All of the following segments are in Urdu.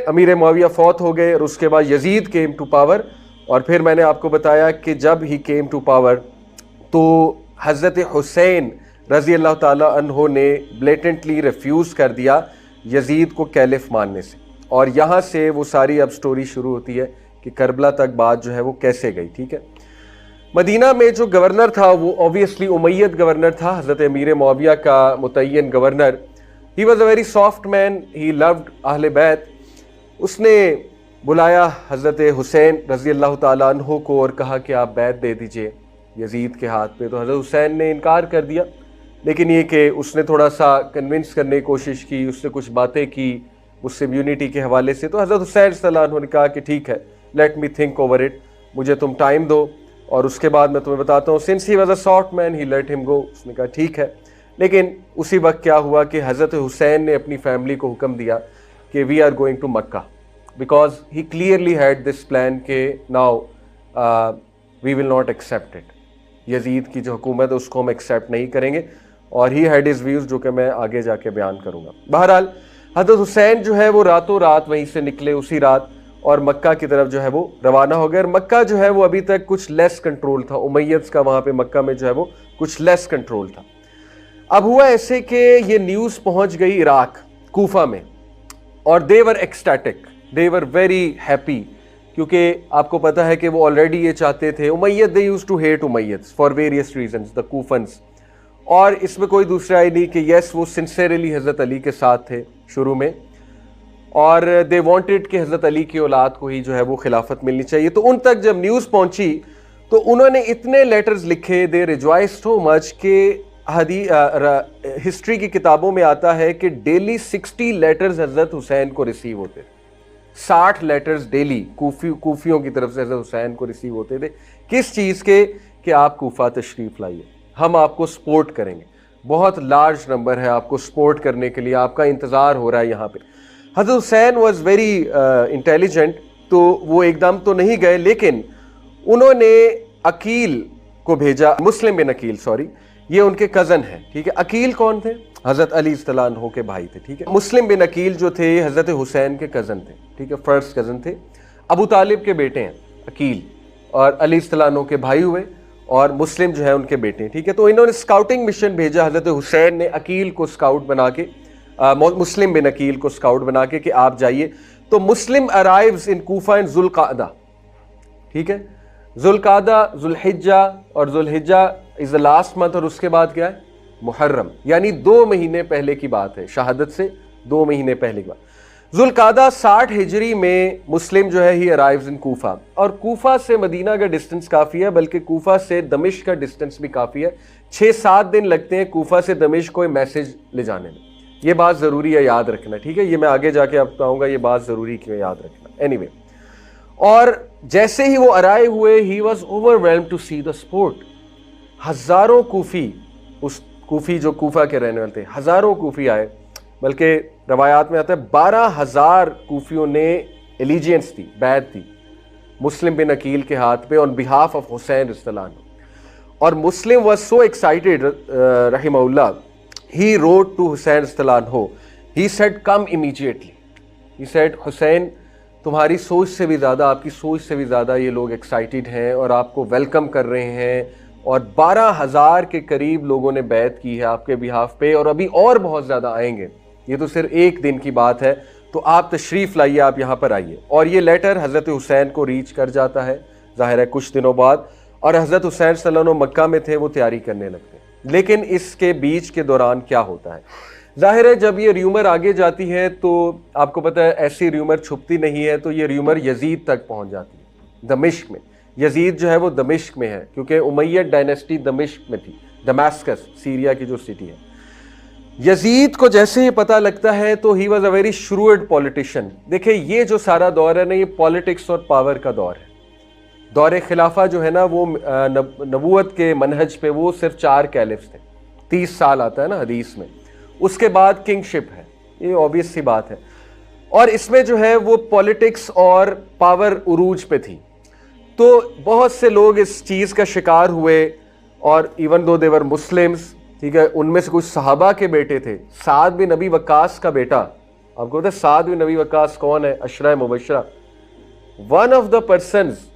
امیر معاویہ فوت ہو گئے اور اس کے بعد یزید کیم ٹو پاور. اور پھر میں نے آپ کو بتایا کہ جب ہی کیم ٹو پاور تو حضرت حسین رضی اللہ تعالیٰ عنہ نے بلیٹنٹلی ریفیوز کر دیا یزید کو کیلف ماننے سے. اور یہاں سے وہ ساری اب سٹوری شروع ہوتی ہے کہ کربلا تک بات جو ہے وہ کیسے گئی. ٹھیک ہے, مدینہ میں جو گورنر تھا وہ اوبیسلی امید گورنر تھا, حضرت امیر معاویہ کا متعین governor. He was a very soft man, he loved اہل بیت. اس نے بلایا حضرت حسین رضی اللہ تعالیٰ عنہ کو اور کہا کہ آپ بیعت دے دیجئے یزید کے ہاتھ پہ. تو حضرت حسین نے انکار کر دیا, لیکن یہ کہ اس نے تھوڑا سا کنونس کرنے کی کوشش کی, اس سے کچھ باتیں کی مسلم یونٹی کے حوالے سے. تو حضرت حسین صلی اللہ عنہ نے کہا کہ ٹھیک ہے, let me think over it, مجھے تم ٹائم دو اور اس کے بعد میں تمہیں بتاتا ہوں. Since he was a soft man he let him go. اس نے کہا ٹھیک ہے. لیکن اسی وقت کیا ہوا کہ حضرت حسین نے اپنی فیملی کو حکم دیا کہ we are going to Mecca, because he clearly had this plan کہ now we will not accept it. یزید کی جو حکومت ہے اس کو ہم ایکسیپٹ نہیں کریں گے, اور ہی ہیڈ ہز ویوز جو کہ میں آگے جا کے بیان کروں گا. بہرحال حضرت حسین جو ہے وہ راتوں رات وہیں سے نکلے اسی رات اور مکہ کی طرف جو ہے وہ روانہ ہو گئے. اور مکہ جو ہے وہ ابھی تک کچھ لیس کنٹرول تھا, امیدز کا وہاں پہ مکہ میں جو ہے وہ کچھ لیس کنٹرول تھا. اب ہوا ایسے کہ یہ نیوز پہنچ گئی عراق کوفہ میں, اور دے ور ecstatic, they were very happy, کیونکہ آپ کو پتہ ہے کہ وہ آلریڈی یہ چاہتے تھے. امید they used to hate Umayyads for various reasons, the Kufans. اور اس میں کوئی دوسرا ہی نہیں کہ یس وہ سنسیئرلی حضرت علی کے ساتھ تھے شروع میں, اور دے وانٹڈ کہ حضرت علی کی اولاد کو ہی جو ہے وہ خلافت ملنی چاہیے. تو ان تک جب نیوز پہنچی تو انہوں نے اتنے لیٹرز لکھے, دے ریجوائس سو مچ کہ ہسٹری کی کتابوں میں آتا ہے کہ ڈیلی 60 لیٹرز حضرت حسین کو ریسیو ہوتے تھے. 60 لیٹرز ڈیلی کوفیوں کی طرف سے حضرت حسین کو ریسیو ہوتے تھے. کس چیز کے؟ کہ آپ کوفہ تشریف لائیے, ہم آپ کو سپورٹ کریں گے. بہت لارج نمبر ہے آپ کو سپورٹ کرنے کے لیے, آپ کا انتظار ہو رہا ہے یہاں پہ. حضرت حسین واز ویری انٹیلیجنٹ, تو وہ ایک دم تو نہیں گئے, لیکن انہوں نے عقیل کو بھیجا. مسلم بن عقیل, سوری, یہ ان کے کزن ہیں. ٹھیک ہے, عقیل کون تھے؟ حضرت علی صلی اللہ عنہ کے بھائی تھے. ٹھیک ہے, مسلم بن عقیل جو تھے حضرت حسین کے کزن تھے. ٹھیک ہے, فرسٹ کزن تھے. ابو طالب کے بیٹے ہیں عقیل, اور علی صلی اللہ عنہ کے بھائی ہوئے, اور مسلم جو ہے ان کے بیٹے ہیں. ٹھیک ہے, تو انہوں نے اسکاؤٹنگ مشن بھیجا حضرت حسین نے عقیل کو اسکاؤٹ بنا کے, مسلم بن عقیل کو اسکاؤٹ بنا کے کہ آپ جائیے. تو مسلم ارائیوز ان کوفہ ان ذوالقعدہ. ٹھیک ہے, ذوالقعدہ, ذوالحجہ, اور ذوالحجہ از دا لاسٹ منتھ, اور اس کے بعد کیا ہے؟ محرم, یعنی 2 مہینے پہلے کی بات ہے, شہادت سے 2 مہینے پہلے کی بات. ذوالقعدہ 60 ہجری میں مسلم جو ہے ہی ارائیوز ان کوفہ, اور کوفہ سے مدینہ کا ڈسٹنس کافی ہے, بلکہ کوفہ سے دمشق کا ڈسٹنس بھی کافی ہے. 6-7 دن لگتے ہیں کوفہ سے دمشق کو میسج لے جانے میں. یہ بات ضروری ہے یاد رکھنا. ٹھیک ہے, یہ میں آگے جا کے آپ بتاؤں گا, یہ بات ضروری کیوں یاد رکھنا. اینی وے, اور جیسے ہی وہ ارائیو ہوئے, he was overwhelm to see the support. ہزاروں کوفی, اس کوفی جو کوفہ کے رہنے والے تھے, ہزاروں کوفی آئے, بلکہ روایات میں آتا ہے 12,000 کوفیوں نے ایلیجینس دی, بیعت دی مسلم بن عقیل کے ہاتھ پہ آن بہاف آف حسین رضی اللہ عنہ. اور مسلم واز سو ایکسائٹیڈ رحمہ اللہ, he wrote to Hussein رضی اللہ عنہ, he said come immediately. he said حسین تمہاری سوچ سے بھی زیادہ, آپ کی سوچ سے بھی زیادہ یہ لوگ ایکسائٹیڈ ہیں اور آپ کو ویلکم کر رہے ہیں, اور 12,000 کے قریب لوگوں نے بیعت کی ہے آپ کے بہاف پہ, اور ابھی اور بہت زیادہ آئیں گے. یہ تو صرف ایک دن کی بات ہے, تو آپ تشریف لائیے, آپ یہاں پر آئیے. اور یہ لیٹر حضرت حسین کو ریچ کر جاتا ہے ظاہر ہے کچھ دنوں بعد, اور حضرت حسین صلی اللہ علیہ وسلم مکہ میں تھے, وہ تیاری کرنے لگتے ہیں. لیکن اس کے بیچ کے دوران کیا ہوتا ہے؟ ظاہر ہے جب یہ ریومر آگے جاتی ہے تو آپ کو پتہ ہے ایسی ریومر چھپتی نہیں ہے, تو یہ ریومر یزید تک پہنچ جاتی ہے دمشق میں. یزید جو ہے وہ دمشق میں ہے, کیونکہ امیہ ڈائنیسٹی دمشق میں تھی, دماسکس سیریا کی جو سٹی ہے. یزید کو جیسے ہی پتہ لگتا ہے تو he was a very shrewd politician. دیکھیں یہ جو سارا دور ہے نا, یہ پالیٹکس اور پاور کا دور ہے. دور خلافہ جو ہے نا وہ نبوت کے منہج پہ وہ صرف 4 کیلفز تھے, 30 سال آتا ہے نا حدیث میں. اس کے بعد کنگ شپ ہے, یہ obvious سی بات ہے. اور اس میں جو ہے وہ پولیٹکس اور پاور عروج پہ تھی. تو بہت سے لوگ اس چیز کا شکار ہوئے, اور ایون دو دیور مسلمز, ٹھیک ہے, ان میں سے کچھ صحابہ کے بیٹے تھے. سعد بن ابی وقاص کا بیٹا آپ کو پتا ہے سعد بن ابی وقاص کون ہے؟ اشرا مبشرہ. One of the persons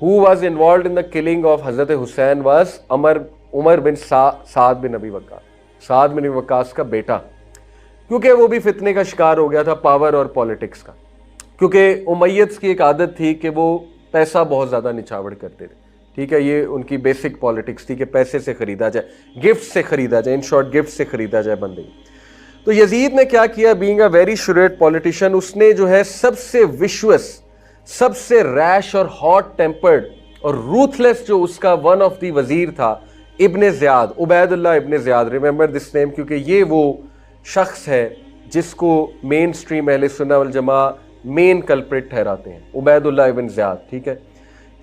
who was involved in the killing of حضرت حسین was عمر بن سعد بن ابی وقاص, سعد بن ابی وقاص کا بیٹا, کیونکہ وہ بھی فتنے کا شکار ہو گیا تھا پاور اور پالیٹکس کا. کیونکہ امیدز کی ایک عادت تھی کہ وہ پیسہ بہت زیادہ نچھاور کرتے تھے, ٹھیک ہے, یہ ان کی بیسک پالیٹکس تھی کہ پیسے سے خریدا جائے, گفٹ سے خریدا جائے, ان شارٹ گفٹ سے خریدا جائے بندے. تو یزید نے کیا کیا, بینگ اے ویری شریٹ پالیٹیشین, اس نے جو ہے سب سے وشوس, سب سے ریش اور ہاٹ ٹیمپرڈ اور روتھلیس جو اس کا ون آف دی وزیر تھا, ابن زیاد, عبید اللہ ابن زیاد, ریممبر دس نیم, کیونکہ یہ وہ شخص ہے جس کو مین سٹریم اہل سنہ والجماعہ مین کلپریٹ ٹھہراتے ہیں, عبید اللہ ابن زیاد, ٹھیک ہے.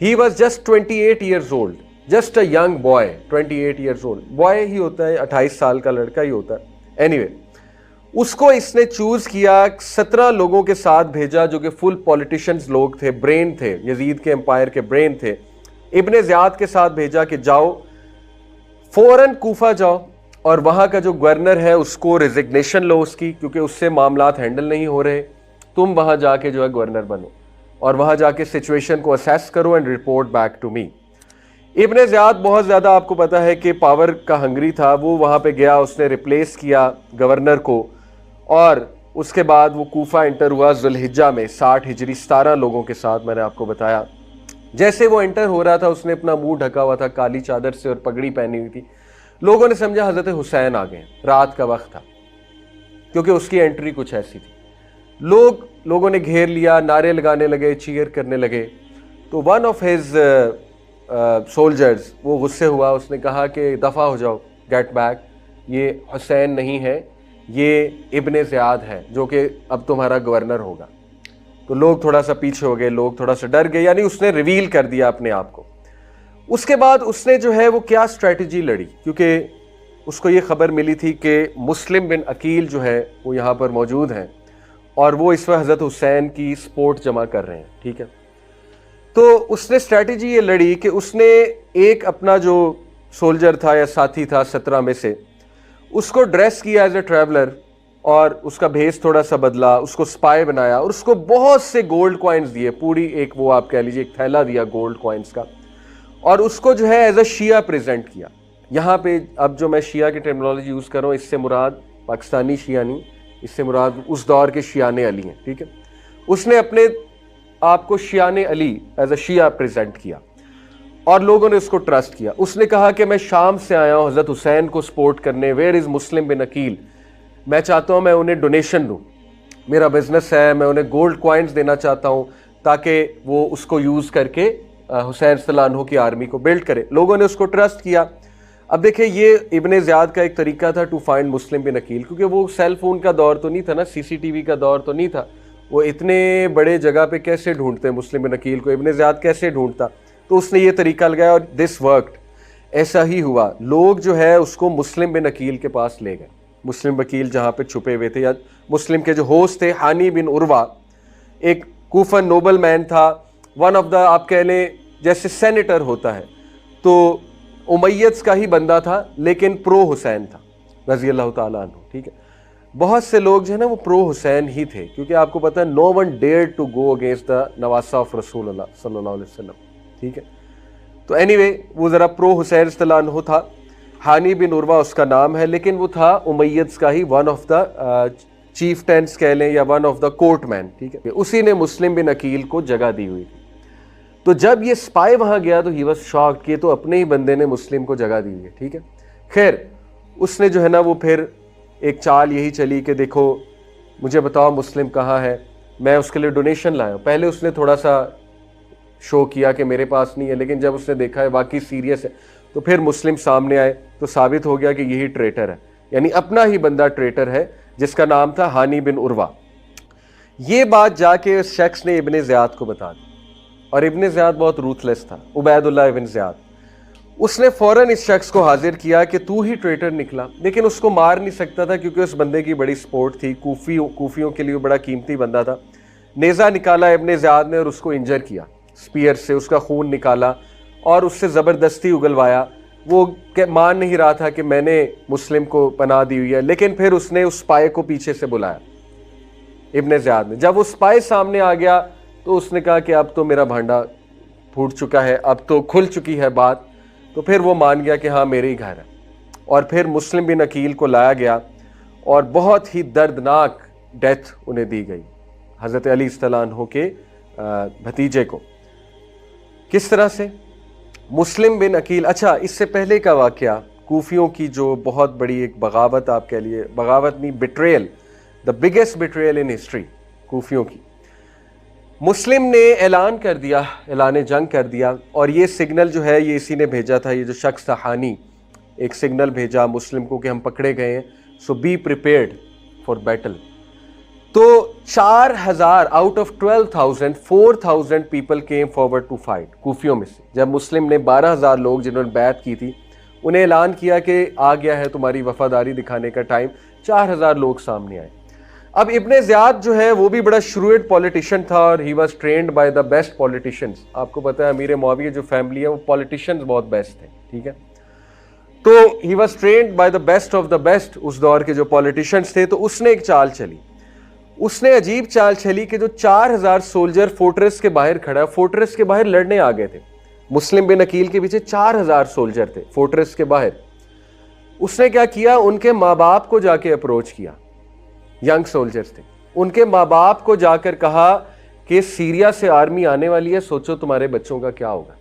He was just 28 years old, just a young boy, 28 years old, boy ہی ہوتا ہے, 28 سال کا لڑکا ہی ہوتا ہے. اینی وے, اس کو اس نے چوز کیا, 17 لوگوں کے ساتھ بھیجا جو کہ فل پولیٹیشنز لوگ تھے, برین تھے, یزید کے امپائر کے برین تھے. ابن زیاد کے ساتھ بھیجا کہ جاؤ فوراً کوفہ جاؤ اور وہاں کا جو گورنر ہے اس کو ریزگنیشن لو اس کی, کیونکہ اس سے معاملات ہینڈل نہیں ہو رہے, تم وہاں جا کے جو ہے گورنر بنو اور وہاں جا کے سچویشن کو اسیس کرو and report back to me. ابن زیاد بہت زیادہ آپ کو پتا ہے کہ پاور کا ہنگری تھا, وہ وہاں پہ گیا, اس نے ریپلیس کیا گورنر کو, اور اس کے بعد وہ کوفہ انٹر ہوا ذوالحجہ میں 60 ہجری 17 لوگوں کے ساتھ. میں نے آپ کو بتایا جیسے وہ انٹر ہو رہا تھا اس نے اپنا منہ ڈھکا ہوا تھا کالی چادر سے اور پگڑی پہنی ہوئی تھی. لوگوں نے سمجھا حضرت حسین آ گئے, رات کا وقت تھا کیونکہ اس کی انٹری کچھ ایسی تھی. لوگوں نے گھیر لیا, نعرے لگانے لگے, چیئر کرنے لگے. تو ون آف ہز سولجرز وہ غصے ہوا, اس نے کہا کہ دفع ہو جاؤ, گیٹ بیک, یہ حسین نہیں ہے, یہ ابن زیاد ہے جو کہ اب تمہارا گورنر ہوگا. تو لوگ تھوڑا سا پیچھے ہو گئے, لوگ تھوڑا سا ڈر گئے, یعنی اس نے ریویل کر دیا اپنے آپ کو. اس کے بعد اس نے جو ہے وہ کیا اسٹریٹجی لڑی, کیونکہ اس کو یہ خبر ملی تھی کہ مسلم بن عقیل جو ہے وہ یہاں پر موجود ہیں اور وہ اس وقت حضرت حسین کی سپورٹ جمع کر رہے ہیں, ٹھیک ہے. تو اس نے اسٹریٹجی یہ لڑی کہ اس نے ایک اپنا جو سولجر تھا یا ساتھی تھا 17 میں سے, اس کو ڈریس کیا ایز اے ٹریولر اور اس کا بھیس تھوڑا سا بدلا, اس کو سپائی بنایا اور اس کو بہت سے گولڈ کوائنز دیے, پوری ایک وہ آپ کہہ لیجیے ایک تھیلا دیا گولڈ کوائنز کا, اور اس کو جو ہے ایز اے شیعہ پریزنٹ کیا. یہاں پہ اب جو میں شیعہ کی ٹرمینالوجی یوز کر رہا ہوں اس سے مراد پاکستانی شیعہ نہیں, اس سے مراد اس دور کے شیعان علی ہیں, ٹھیک ہے. اس نے اپنے آپ کو شیعان علی ایز اے شیعہ پریزنٹ کیا اور لوگوں نے اس کو ٹرسٹ کیا. اس نے کہا کہ میں شام سے آیا ہوں حضرت حسین کو سپورٹ کرنے, ویئر از مسلم بن عقیل, میں چاہتا ہوں میں انہیں ڈونیشن دوں, میرا بزنس ہے, میں انہیں گولڈ کوائنز دینا چاہتا ہوں تاکہ وہ اس کو یوز کر کے حسین صلی اللہ عنہ کی آرمی کو بلڈ کرے. لوگوں نے اس کو ٹرسٹ کیا. اب دیکھیں یہ ابن زیاد کا ایک طریقہ تھا ٹو فائنڈ مسلم بن عقیل, کیونکہ وہ سیل فون کا دور تو نہیں تھا نا, سی سی ٹی وی کا دور تو نہیں تھا, وہ اتنے بڑے جگہ پہ کیسے ڈھونڈتے مسلم بن عقیل کو, ابن زیاد کیسے ڈھونڈتا. تو اس نے یہ طریقہ لگایا اور دس ورکڈ, ایسا ہی ہوا. لوگ جو ہے اس کو مسلم بن عقیل کے پاس لے گئے, مسلم بن عقیل جہاں پہ چھپے ہوئے تھے, یا مسلم کے جو ہوسٹ تھے ہانی بن عروہ, ایک کوفن نوبل مین تھا, ون آف دا آپ کہہ لیں جیسے سینیٹر ہوتا ہے, تو امیدز کا ہی بندہ تھا لیکن پرو حسین تھا رضی اللہ تعالیٰ عنہ, ٹھیک ہے. بہت سے لوگ جو ہے نا وہ پرو حسین ہی تھے, کیونکہ آپ کو پتہ ہے no one dare to go against the نواسہ آف رسول اللہ صلی اللہ علیہ وسلم, ٹھیک ہے. تو اینی وے وہ ذرا پرو حسین صلی اللہ عنہ تھا, ہانی بن عروہ اس کا نام ہے, لیکن وہ تھا امیدز کا ہی one of the chieftains کہہ لیں یا one of the court man, ٹھیک ہے. اسی نے مسلم بن عقیل کو جگہ دی ہوئی تھی. تو جب یہ سپائی وہاں گیا تو ہی واز شاکڈ کہ تو اپنے ہی بندے نے مسلم کو جگہ دی ہوئی ہے, ٹھیک ہے. خیر اس نے جو ہے نا وہ پھر ایک چال یہی چلی کہ دیکھو مجھے بتاؤ مسلم کہاں ہے, میں اس کے لیے ڈونیشن لایا ہوں. پہلے اس نے تھوڑا سا شو کیا کہ میرے پاس نہیں ہے, لیکن جب اس نے دیکھا ہے واقعی سیریس ہے تو پھر مسلم سامنے آئے, تو ثابت ہو گیا کہ یہی ٹریٹر ہے, یعنی اپنا ہی بندہ ٹریٹر ہے جس کا نام تھا ہانی بن عروہ. یہ بات جا کے اس شخص نے ابن زیاد کو بتا دی, اور ابن زیاد بہت روتھلیس تھا, عبید اللہ ابن زیاد. اس نے فوراً اس شخص کو حاضر کیا کہ تو ہی ٹریٹر نکلا, لیکن اس کو مار نہیں سکتا تھا کیونکہ اس بندے کی بڑی سپورٹ تھی, کوفیوں کے لیے بڑا قیمتی بندہ تھا. نیزہ نکالا ابن زیاد نے اور اس کو انجر کیا سپیئر سے, اس کا خون نکالا اور اس سے زبردستی اگلوایا. وہ مان نہیں رہا تھا کہ میں نے مسلم کو پناہ دی ہوئی ہے, لیکن پھر اس نے اس پائے کو پیچھے سے بلایا ابن زیاد نے. جب وہ اسپائی سامنے آ گیا تو اس نے کہا کہ اب تو میرا بھانڈا پھوٹ چکا ہے, اب تو کھل چکی ہے بات. تو پھر وہ مان گیا کہ ہاں میرے ہی گھر ہے, اور پھر مسلم بن عقیل کو لایا گیا اور بہت ہی دردناک ڈیتھ انہیں دی گئی, حضرت علی استعلاء عنہ کے بھتیجے کو. کس طرح سے مسلم بن عقیل. اچھا, اس سے پہلے کا واقعہ کوفیوں کی جو بہت بڑی ایک بغاوت, آپ کہہ لیے بغاوت نہیں, betrayal, the biggest betrayal in history کوفیوں کی. مسلم نے اعلان کر دیا, اعلان جنگ کر دیا, اور یہ سگنل جو ہے یہ اسی نے بھیجا تھا, یہ جو شخص تھا ہانی, ایک سگنل بھیجا مسلم کو کہ ہم پکڑے گئے ہیں, so be prepared for battle. تو 4000 out of 12,000 4,000 people came forward to fight کوفیوں میں سے. جب مسلم نے 12,000 لوگ جنہوں نے بیعت کی تھی انہیں اعلان کیا کہ آ گیا ہے تمہاری وفاداری دکھانے کا ٹائم, 4,000 لوگ سامنے آئے. اب ابن زیاد جو ہے وہ بھی بڑا شروئڈ پولیٹیشین تھا, اور he was trained by the best politicians. آپ کو پتہ ہے امیر معاویہ جو فیملی ہے وہ پولیٹیشینز بہت بیسٹ ہیں, ٹھیک ہے. تو he was trained by the best of the best, اس دور کے جو پولیٹیشینز تھے. تو اس نے ایک چال چلی, اس نے عجیب چال چلی کہ جو 4,000 سولجر فورٹریس کے باہر کھڑا ہے, فورٹریس کے باہر لڑنے آ گئے تھے. مسلم بن عقیل کے پیچھے 4,000 سولجر تھے فورٹریس کے باہر. اس نے کیا کیا, ان کے ماں باپ کو جا کے اپروچ کیا, ینگ سولجرز تھے, ان کے ماں باپ کو جا کر کہا کہ سیریا سے آرمی آنے والی ہے, سوچو تمہارے بچوں کا کیا ہوگا.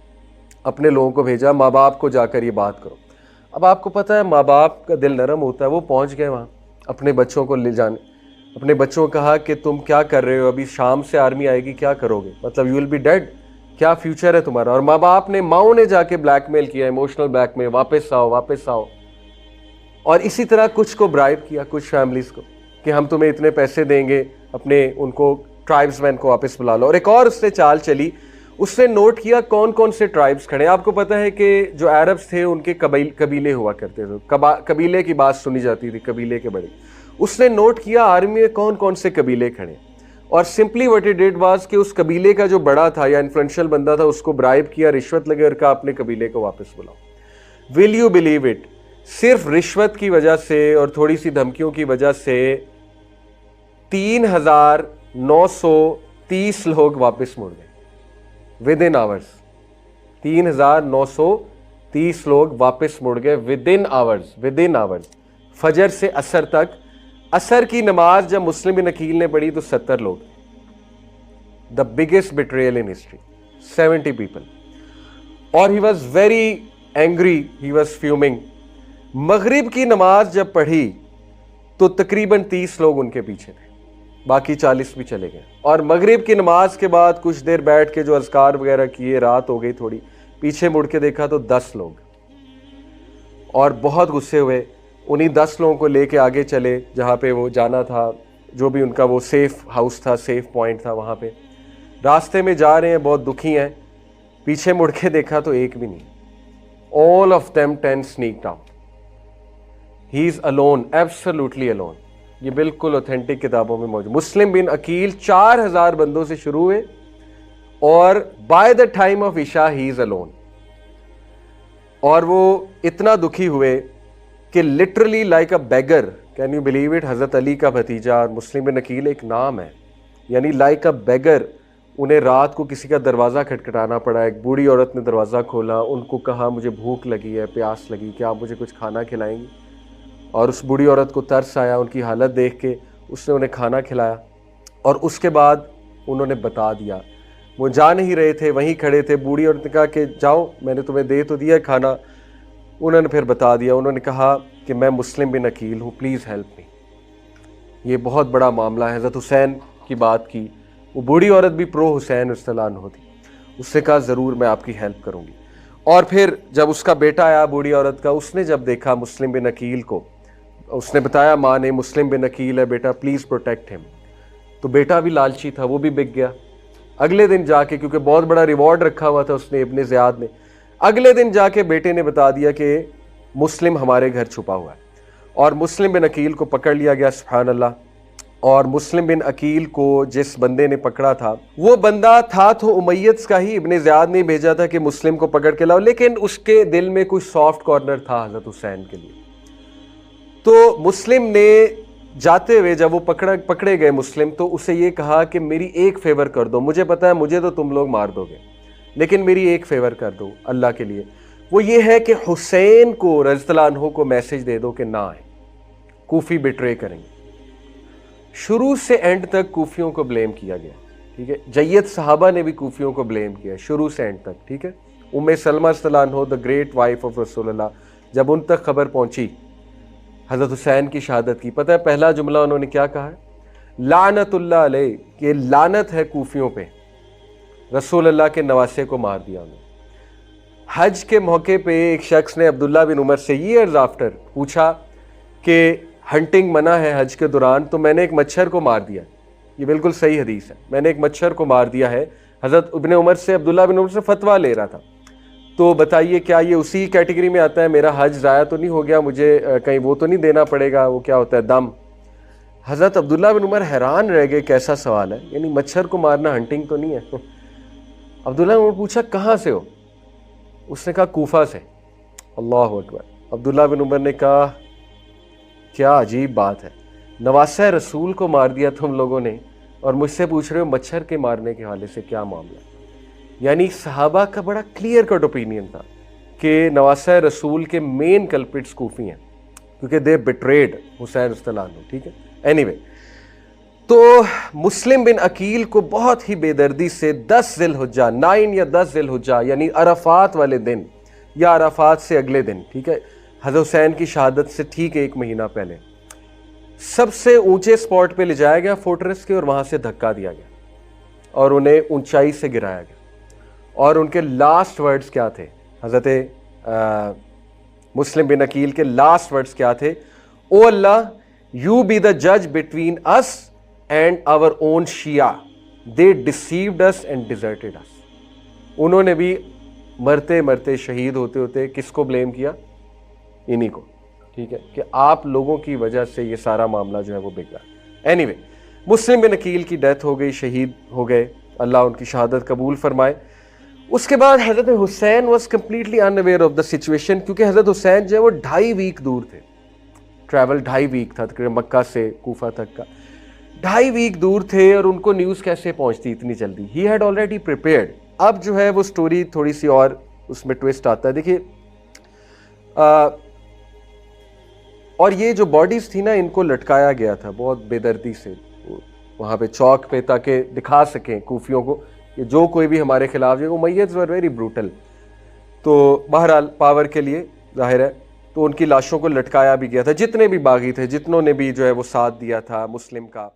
اپنے لوگوں کو بھیجا, ماں باپ کو جا کر یہ بات کرو. اب آپ کو پتہ ہے ماں باپ کا دل نرم ہوتا ہے, وہ پہنچ گئے وہاں اپنے بچوں کو لے جانے. اپنے بچوں کو کہا کہ تم کیا کر رہے ہو, ابھی شام سے آرمی آئے گی, کیا کرو گے, مطلب یو ول بی ڈیڈ, کیا فیوچر ہے تمہارا. اور ماں باپ نے, ماؤں نے جا کے بلیک میل کیا, ایموشنل بلیک میل, واپس آؤ واپس آؤ. اور اسی طرح کچھ کو برائب کیا, کچھ فیملیز کو, کہ ہم تمہیں اتنے پیسے دیں گے, اپنے ان کو ٹرائبز مین کو واپس بلا لو. اور ایک اور اس نے چال چلی, اس نے نوٹ کیا کون کون سے ٹرائبز کھڑے ہیں. آپ کو پتہ ہے کہ جو عربز تھے ان کے قبیلے ہوا کرتے تھے, قبیلے کی بات سنی جاتی تھی, قبیلے کے بڑے. اس نے نوٹ کیا آرمی میں کون کون سے قبیلے کھڑے, اور simply what he did was کہ اس قبیلے کا جو بڑا تھا یا انفلوئنشل بندہ تھا اس کو برائب کیا, رشوت لگے, اور کہا اپنے قبیلے کو واپس بلاؤ. ول یو بلیو اٹ, صرف رشوت کی وجہ سے اور تھوڑی سی دھمکیوں کی وجہ سے 3,930 لوگ واپس مڑ گئے ود ان آورز. 3,930 لوگ واپس مڑ گئے ود ان آورز. فجر سے عصر تک. عصر کی نماز جب مسلم بن عقیل نے پڑھی تو 70 لوگ. The biggest betrayal in history, 70 people. اور he was very angry, he was fuming. مغرب کی نماز جب پڑھی تو تقریباً 30 لوگ ان کے پیچھے تھے, باقی 40 بھی چلے گئے. اور مغرب کی نماز کے بعد کچھ دیر بیٹھ کے جو اذکار وغیرہ کیے, رات ہو گئی تھوڑی, پیچھے مڑ کے دیکھا تو 10 لوگ, اور بہت غصے ہوئے. انہی 10 لوگوں کو لے کے آگے چلے جہاں پہ وہ جانا تھا, جو بھی ان کا وہ سیف ہاؤس تھا, سیف پوائنٹ تھا, وہاں پہ راستے میں جا رہے ہیں, بہت دکھی ہیں. پیچھے مڑ کے دیکھا تو ایک بھی نہیں. all of them 10 sneaked out. He is alone, absolutely alone. یہ بالکل اوتھینٹک کتابوں میں موجود. مسلم بن عقیل 4,000 بندوں سے شروع ہوئے, اور by the time of عشاء he is alone. اور وہ اتنا دکھی ہوئے کہ literally like a beggar, can you believe it, حضرت علی کا بھتیجا اور مسلم بن عقیل ایک نام ہے, یعنی like a beggar. انہیں رات کو کسی کا دروازہ کھٹکھٹانا پڑا. ایک بوڑھی عورت نے دروازہ کھولا, ان کو کہا مجھے بھوک لگی ہے, پیاس لگی, کیا آپ مجھے کچھ کھانا کھلائیں گی. اور اس بوڑھی عورت کو ترس آیا, ان کی حالت دیکھ کے اس نے انہیں کھانا کھلایا. اور اس کے بعد انہوں نے بتا دیا, وہ جا نہیں رہے تھے, وہیں کھڑے تھے. بوڑھی عورت نے کہا کہ جاؤ, میں نے تمہیں دے تو دیا کھانا. انہوں نے پھر بتا دیا, انہوں نے کہا کہ میں مسلم بن عقیل ہوں, پلیز ہیلپ می. یہ بہت بڑا معاملہ ہے. حضرت حسین کی بات کی. وہ بوڑھی عورت بھی پرو حسین استعلاء عنہ تھی. اس نے کہا ضرور میں آپ کی ہیلپ کروں گی. اور پھر جب اس کا بیٹا آیا بوڑھی عورت کا, اس نے جب دیکھا مسلم بن عقیل کو, اس نے بتایا ماں نے مسلم بن عقیل ہے بیٹا, پلیز پروٹیکٹ ہم. تو بیٹا بھی لالچی تھا, وہ بھی بک گیا. اگلے دن جا کے, کیونکہ بہت بڑا ریوارڈ رکھا ہوا تھا اس نے, ابن زیاد نے, اگلے دن جا کے بیٹے نے بتا دیا کہ مسلم ہمارے گھر چھپا ہوا ہے. اور مسلم بن عقیل کو پکڑ لیا گیا, سبحان اللہ. اور مسلم بن عقیل کو جس بندے نے پکڑا تھا, وہ بندہ تھا تو امیدز کا ہی, ابن زیاد نے بھیجا تھا کہ مسلم کو پکڑ کے لاؤ, لیکن اس کے دل میں کوئی سافٹ کارنر تھا حضرت حسین کے لیے. تو مسلم نے جاتے ہوئے جب وہ پکڑے گئے مسلم تو اسے یہ کہا کہ میری ایک فیور کر دو, مجھے پتا ہے مجھے تو تم لوگ مار دو گے لیکن میری ایک فیور کر دو اللہ کے لیے, وہ یہ ہے کہ حسین کو رضی اللہ عنہ کو میسج دے دو کہ نہ آئیں, کوفی بٹرے کریں گے. شروع سے اینڈ تک کوفیوں کو بلیم کیا گیا, ٹھیک ہے, جید صحابہ نے بھی کوفیوں کو بلیم کیا شروع سے اینڈ تک, ٹھیک ہے. ام سلمہ رضی اللہ عنہ, دا گریٹ وائف آف رسول اللہ, جب ان تک خبر پہنچی حضرت حسین کی شہادت کی, پتہ ہے پہلا جملہ انہوں نے کیا کہا ہے؟ لعنت اللہ علیہ, کہ لعنت ہے کوفیوں پہ, رسول اللہ کے نواسے کو مار دیا انہوں نے. حج کے موقع پہ ایک شخص نے عبداللہ بن عمر سے ایئرز آفٹر پوچھا کہ ہنٹنگ منع ہے حج کے دوران, تو میں نے ایک مچھر کو مار دیا. یہ بالکل صحیح حدیث ہے, میں نے ایک مچھر کو مار دیا ہے. حضرت ابن عمر سے, عبداللہ بن عمر سے فتویٰ لے رہا تھا, تو بتائیے کیا یہ اسی کیٹیگری میں آتا ہے, میرا حج ضائع تو نہیں ہو گیا, مجھے کہیں وہ تو نہیں دینا پڑے گا, وہ کیا ہوتا ہے دم. حضرت عبداللہ بن عمر حیران رہ گئے, کیسا سوال ہے, یعنی مچھر کو مارنا ہنٹنگ تو نہیں ہے. عبداللہ بن عمر پوچھا کہاں سے ہو, اس نے کہا کوفہ سے. اللہ اکبر. عبداللہ بن عمر نے کہا کیا عجیب بات ہے, نواسہ رسول کو مار دیا تم لوگوں نے اور مجھ سے پوچھ رہے ہو مچھر کے مارنے کے حوالے سے کیا معاملہ. یعنی صحابہ کا بڑا کلیئر کٹ اوپینین تھا کہ نواسہ رسول کے مین کلپٹس کوفی ہیں کیونکہ دے بٹریڈ حسین رضی اللہ عنہ, ٹھیک ہے. اینی وے, تو مسلم بن عقیل کو بہت ہی بے دردی سے 10 ذی الحجہ 9 یا 10 ذی الحجہ یعنی عرفات والے دن یا عرفات سے اگلے دن, ٹھیک ہے, حضرت حسین کی شہادت سے ٹھیک 1 مہینہ پہلے سب سے اونچے سپاٹ پہ لے جایا گیا فورٹریس کے, اور وہاں سے دھکا دیا گیا اور انہیں اونچائی سے گرایا گیا. اور ان کے لاسٹ ورڈز کیا تھے, حضرت مسلم بن عقیل کے لاسٹ ورڈز کیا تھے؟ او اللہ, یو بی دا جج between us and our own Shia, they deceived us and deserted us. انہوں نے بھی مرتے مرتے شہید ہوتے ہوتے کس کو بلیم کیا؟ انہی کو, ٹھیک ہے, کہ آپ لوگوں کی وجہ سے یہ سارا معاملہ جو ہے وہ بگڑا. اینی وے, مسلم بن عقیل کی ڈیتھ ہو گئی, شہید ہو گئے, اللہ ان کی شہادت قبول فرمائے. اس کے بعد حضرت Hussain was completely unaware of the situation, کیونکہ حضرت حسین جو ہے وہ 2.5 ویک دور تھے, ٹریول 2.5 ویک تھا تقریباً مکہ سے کوفہ تک کا, 2.5 ویک دور تھے, اور ان کو نیوز کیسے پہنچتی اتنی جلدی؟ He had already prepared. اب جو ہے وہ سٹوری تھوڑی سی اور اس میں ٹویسٹ آتا ہے. دیکھیے, اور یہ جو باڈیز تھی نا, ان کو لٹکایا گیا تھا بہت بے دردی سے وہاں پہ چوک پہ, تاکہ دکھا سکیں کوفیوں کو کہ جو کوئی بھی ہمارے خلاف جو میتز ور ویری بروٹل. تو بہرحال پاور کے لیے ظاہر ہے, تو ان کی لاشوں کو لٹکایا بھی گیا تھا, جتنے بھی باغی تھے, جتنوں نے بھی جو ہے وہ ساتھ دیا تھا مسلم کا.